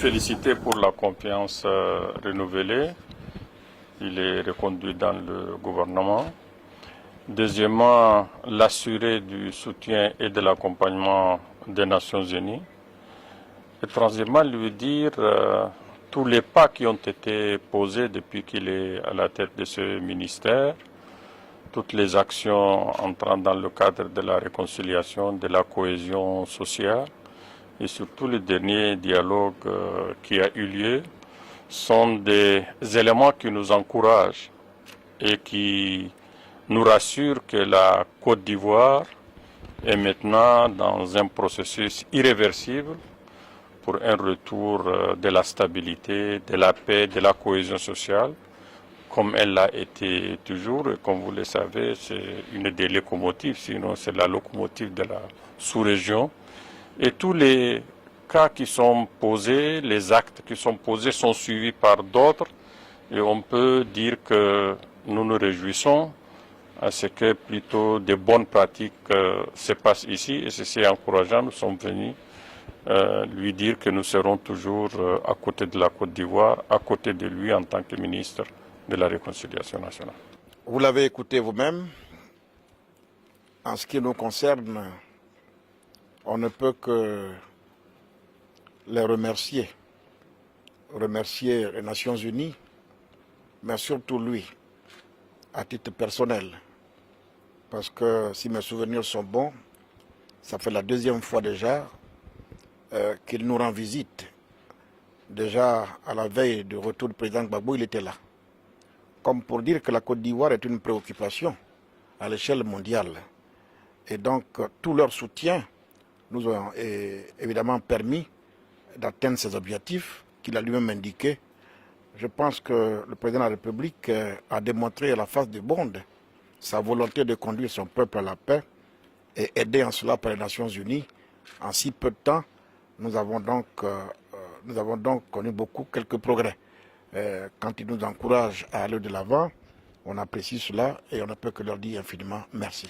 féliciter pour la confiance renouvelée. Il est reconduit dans le gouvernement. Deuxièmement, l'assurer du soutien et de l'accompagnement des Nations Unies. Et troisièmement, lui dire tous les pas qui ont été posés depuis qu'il est à la tête de ce ministère, toutes les actions entrant dans le cadre de la réconciliation, de la cohésion sociale et surtout le dernier dialogue qui a eu lieu sont des éléments qui nous encouragent et qui nous rassurent que la Côte d'Ivoire est maintenant dans un processus irréversible pour un retour de la stabilité, de la paix, de la cohésion sociale, comme elle l'a été toujours. Et comme vous le savez, c'est une des locomotives, sinon c'est la locomotive de la sous-région. Et tous les cas qui sont posés, les actes qui sont posés sont suivis par d'autres. Et on peut dire que nous nous réjouissons à ce que plutôt de bonnes pratiques se passent ici. Et ceci est encourageant. Nous sommes venus lui dire que nous serons toujours à côté de la Côte d'Ivoire, à côté de lui en tant que ministre de la Réconciliation nationale. Vous l'avez écouté vous-même. En ce qui nous concerne, on ne peut que les remercier les Nations Unies, mais surtout lui, à titre personnel. Parce que si mes souvenirs sont bons, ça fait la deuxième fois déjà qu'il nous rend visite. Déjà à la veille du retour du président Gbagbo, il était là. Comme pour dire que la Côte d'Ivoire est une préoccupation à l'échelle mondiale. Et donc tout leur soutien nous a évidemment permis d'atteindre ces objectifs qu'il a lui-même indiqués. Je pense que le président de la République a démontré à la face du monde sa volonté de conduire son peuple à la paix et aider en cela par les Nations Unies. En si peu de temps, nous avons donc connu quelques progrès. Quand ils nous encouragent à aller de l'avant, on apprécie cela et on ne peut que leur dire infiniment merci.